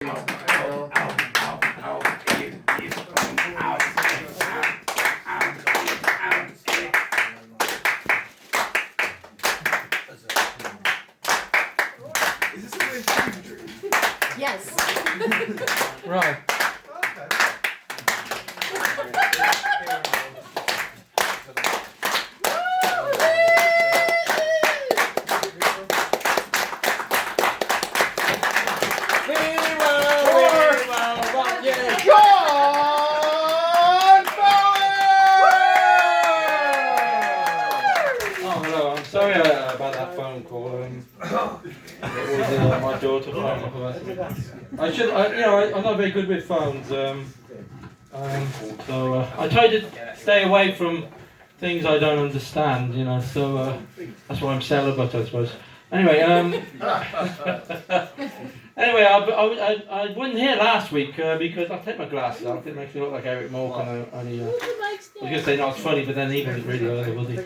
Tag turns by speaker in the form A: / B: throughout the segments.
A: Is this a weird fever dream?
B: Yes.
C: Right. Sorry about that phone call. It was my daughter phoning up about it. I'm not very good with phones. So I try to stay away from things I don't understand. So that's why I'm celibate, I suppose. Anyway, I wasn't here last week because I take my glasses off. It makes me look like Eric Moore. I was going to say not as funny, but then he wasn't really early, was he?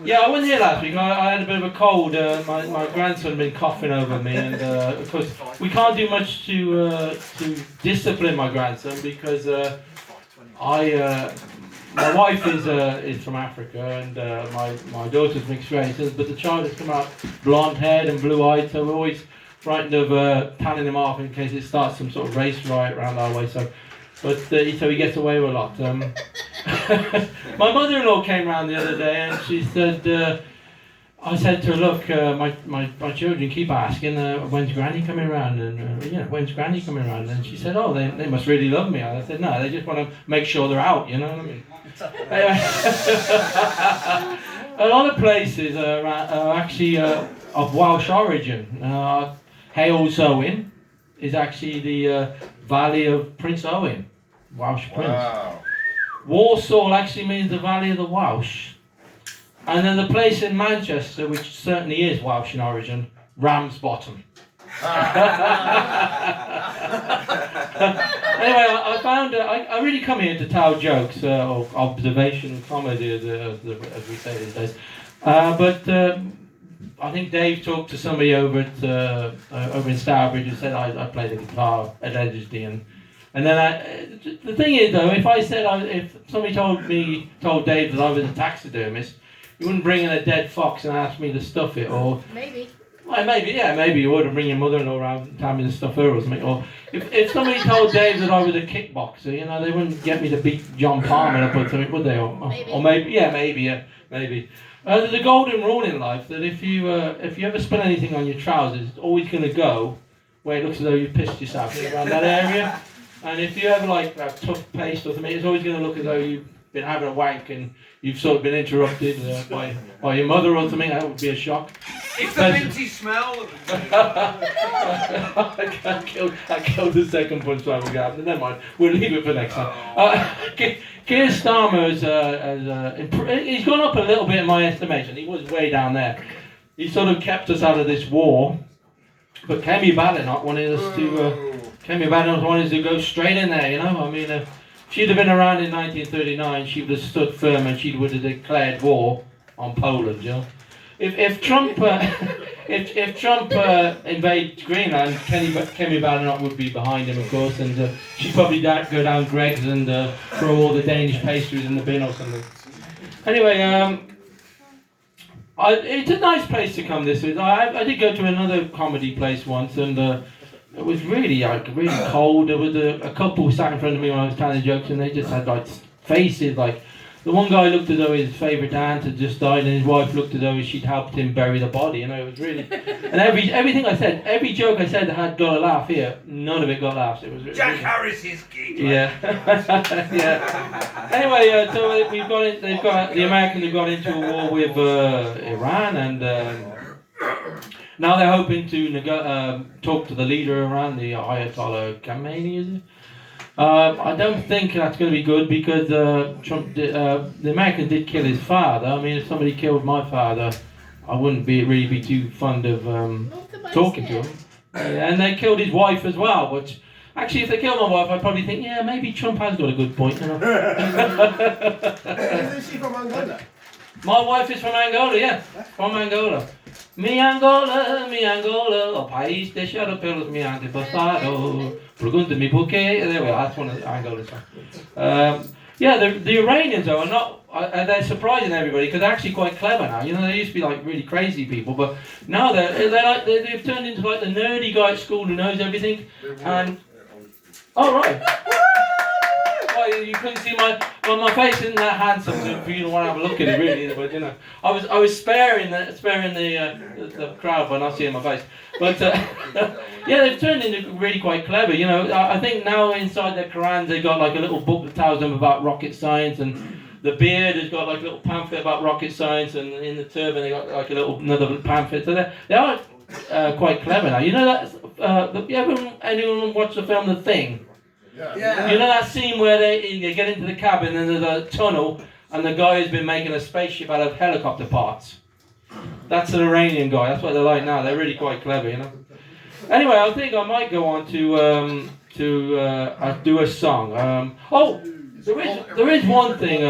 C: Yeah, I wasn't here last week. I had a bit of a cold. My grandson had been coughing over me, and of course we can't do much to discipline my grandson because my wife is from Africa, and my daughter's mixed race, but the child has come out blonde-haired and blue-eyed, so we're always frightened of telling him off in case it starts some sort of race riot around our way. So he gets away with a lot. My mother-in-law came round the other day, and she said, I said to her, look, my children keep asking, when's Granny coming round? And when's Granny coming round? And she said, oh, they must really love me. And I said, no, they just want to make sure they're out, you know what I mean? A lot of places are actually of Welsh origin. Hales Owen is actually the Valley of Prince Owen, Welsh prince.
A: Wow.
C: Walsall actually means the Valley of the Welsh. And then the place in Manchester, which certainly is Welsh in origin, Ramsbottom. Anyway, I found I really come here to tell jokes or observation comedy, as we say these days. But I think Dave talked to somebody over in Stourbridge who said I play the guitar allegedly, and then the thing is though, if somebody told Dave that I was a taxidermist, you wouldn't bring in a dead fox and ask me to stuff it, or
B: maybe.
C: Well, maybe you would, and bring your mother-in-law around and tell me to stuff her or something. Or if somebody told Dave that I was a kickboxer, they wouldn't get me to beat John Palmer up or something, would they? Or maybe. There's a golden rule in life that if you ever spill anything on your trousers, it's always going to go where it looks as though you pissed yourself around that area. And if you ever have tough paste or something, it's always going to look as though you've been having a wank and you've sort of been interrupted by your mother or something. That would be a shock.
A: It's the minty smell.
C: I killed the second punchline we got. Never mind. We'll leave it for next time. Keir Starmer he's gone up a little bit in my estimation. He was way down there. He sort of kept us out of this war. But Kemi Badenoch wanted us to go straight in there. If she'd have been around in 1939, she would have stood firm and she would have declared war on Poland. If Trump invades Greenland, Kemi Badenoch would be behind him, of course, and she'd probably go down Greggs and throw all the Danish pastries in the bin or something. Anyway, it's a nice place to come this week. I did go to another comedy place once, and it was really cold. There was a couple sat in front of me when I was telling jokes, and they just had faces like. The one guy looked as though his favourite aunt had just died, and his wife looked as though she'd helped him bury the body. It was really, and everything I said, every joke I said that had got a laugh here, none of it got laughs. It was really,
A: Jack Harris's gig.
C: Yeah, yeah. Anyway, so the Americans have gone into a war with Iran, and now they're hoping to talk to the leader of Iran, the Ayatollah Khamenei, is it? I don't think that's going to be good because Trump the Americans did kill his father. If somebody killed my father, I wouldn't really be too fond of talking to him. And they killed his wife as well, which actually if they killed my wife, I'd probably think, maybe Trump has got a good point.
D: Isn't she from Angola?
C: My wife is from Angola, yeah. From Angola. Mi Angola, o país deixado pelos meus antepassados. Pergunta-me porquê. There we are, that's one of the Angola songs. Yeah, the Iranians though are not, they're surprising everybody because they're actually quite clever now. You know, they used to be like really crazy people, but now they've turned into like the nerdy guy at school who knows everything. And, oh right. Well, you couldn't see my face isn't that handsome for you to want to have a look at it really, but you know, I was sparing the crowd by not seeing my face. But yeah, they've turned into really quite clever. You know, I think now inside their Qurans they've got like a little book that tells them about rocket science, and the beard has got like a little pamphlet about rocket science, and in the turban they got like another pamphlet. So they are quite clever now. You know that anyone watch the film The Thing?
A: Yeah.
C: You know that scene where they get into the cabin and there's a tunnel and the guy has been making a spaceship out of helicopter parts? That's an Iranian guy. That's what they're like now. They're really quite clever, you know. Anyway, I think I might go on to do a song. There is one thing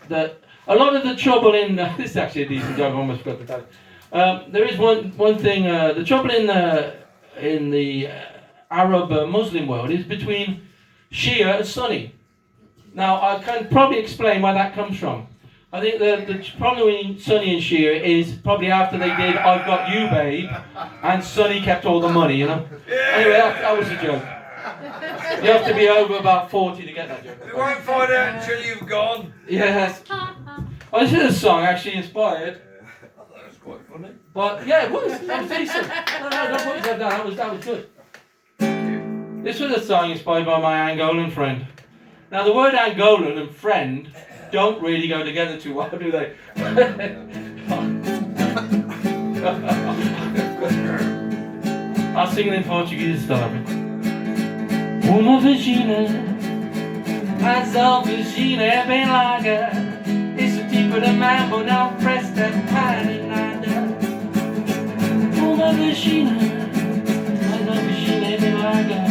C: that a lot of the trouble in this is actually a decent joke. I almost forgot to tell you. There is one thing. The trouble in the Arab Muslim world is between Shia and Sunni. Now I can probably explain where that comes from. I think the problem between Sunni and Shia is probably after they did I've Got You Babe and Sunni kept all the money, you know. Anyway, that was a joke. You have to be over about 40 to get that joke.
A: You won't find out until you've gone.
C: Yes. Well, this is a song actually inspired.
A: I thought it was quite funny.
C: But yeah, it was. That was decent. No, don't put yourself down. That was good. This was a song inspired by my Angolan friend. Now the word Angolan and friend don't really go together too well, do they? I'll sing it in Portuguese to start with. Uma vagina, mas a vagina é bem larga. Esse tipo de mambo não presta para nada. Uma vagina, mas a vagina é bem larga.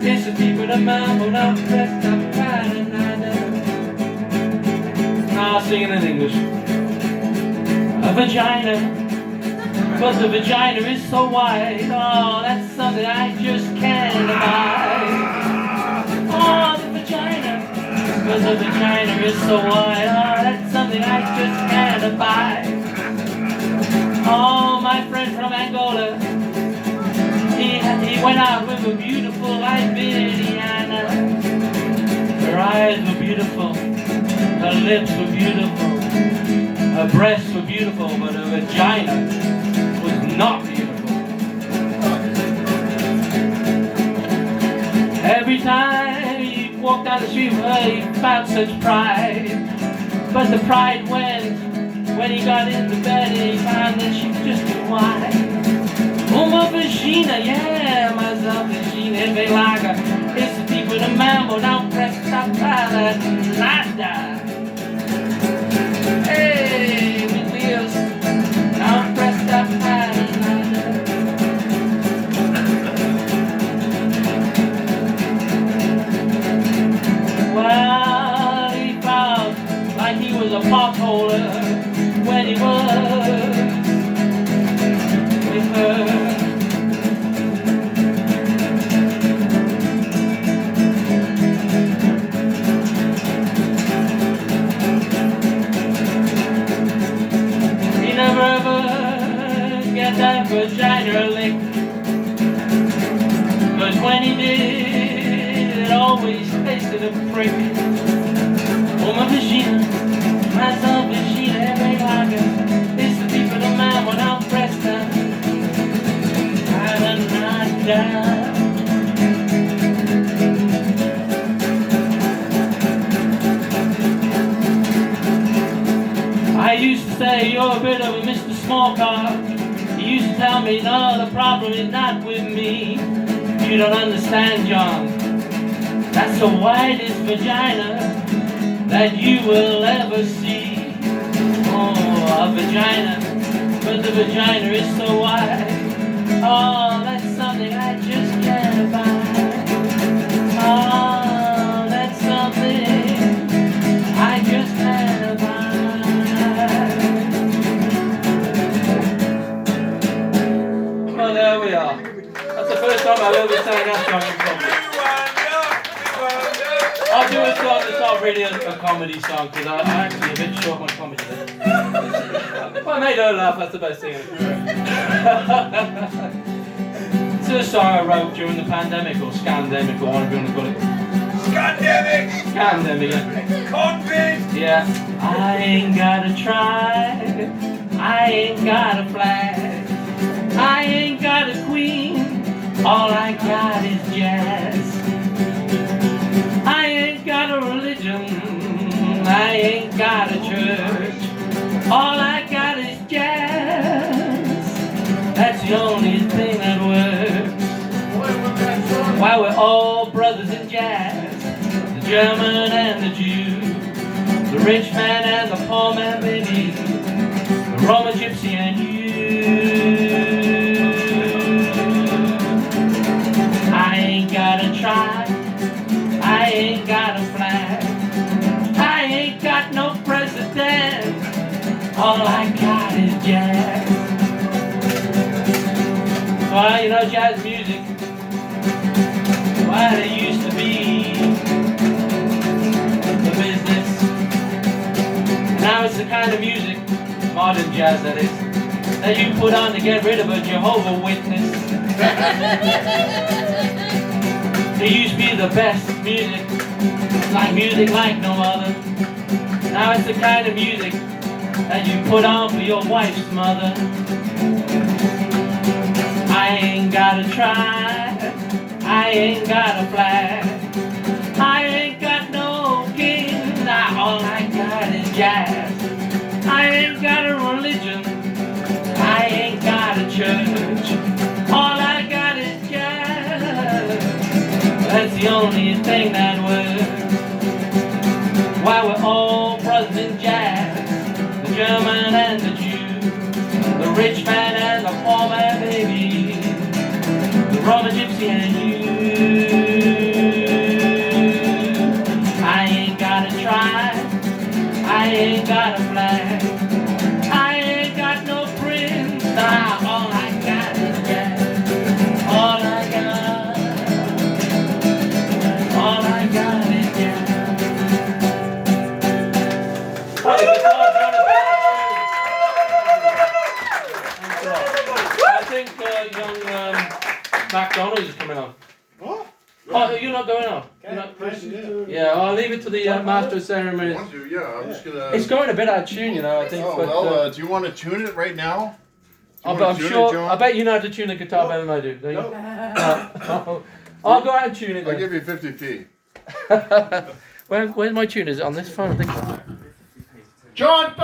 C: Esse tipo de mambo não presta para nada. Now I'll sing it in English. A vagina, but the vagina is so wide. Oh, that's something I just can't abide. Oh, the vagina, but the vagina is so wide. Oh, that's something I just can't abide. Oh, my friend from Angola, he went out with a beautiful Iberiana. Her eyes were beautiful, her lips were beautiful, her breasts were beautiful, but her vagina was not beautiful. Every time he walked down the street with her, he felt such pride. But the pride went when he got into bed and he found that she was just too wide. Uma vagina, yeah, mas a vagina é bem larga. Esse tipo de mambo não presta para nada. Hey, meu Deus, não presta para nada. Well, he felt like he was a potholder when he was with her. Never ever get that vagina licked, but when he did, it always tasted a prick. Uma vagina, mas a vagina é bem larga. Esse tipo de mambo não presta para nada. I used to say you're a bit of a Mr. Smallcock. He used to tell me, no, the problem is not with me. You don't understand, John. That's the widest vagina that you will ever see. Oh, a vagina, but the vagina is so wide. Oh, that's something I just can't abide. Oh, that's something I just can't abide. really a comedy song because I'm actually a bit short on comedy. Well, I made her laugh, that's the best thing. It's a song I wrote during the pandemic or scandemic or whatever you want to call it.
A: Scandemic!
C: Scandemic, yeah.
A: COVID!
C: Yeah. I ain't gotta try, I ain't got a flag, I ain't got a queen, all I got is jazz. I ain't got a religion, I ain't got a church, all I got is jazz. That's the only thing that works. Why we're all brothers in jazz, the German and the Jew, the rich man and the poor man, baby, the Roma gypsy and you. I ain't gotta try, I ain't got a flag, I ain't got no president, all I got is jazz. Well, you know jazz music, well, it used to be the business. Now it's the kind of music, modern jazz that is, that you put on to get rid of a Jehovah's Witness. It used to be the best music like no other. Now it's the kind of music that you put on for your wife's mother. I ain't gotta try, I ain't got a flag, I ain't got no king, all I got is jazz. I ain't got a religion, I ain't got a church, all I got is jazz. That's the only thing that works. Why we're all brothers in jazz, the German and the Jew, the rich man and the poor man, baby, the Roma gypsy and you. I ain't gotta try, I ain't got a flag, I ain't got no prince, all I got is jazz. All I got is jazz. I think young McDonald is coming on.
B: What?
C: Oh, you're not going on? You're not- Yeah, I'll leave it to the master of ceremonies.
B: Want to? Yeah, I'm just gonna.
C: It's going a bit out of tune, you know, I think.
B: Oh
C: but,
B: well, do you want to tune it right now?
C: I'm sure. I bet you know how to tune a guitar better than I do. There you go. I'll go out and tune it.
B: I'll
C: Then.
B: give you 50p.
C: Where's my tune? Is it on this phone? I think.
B: John.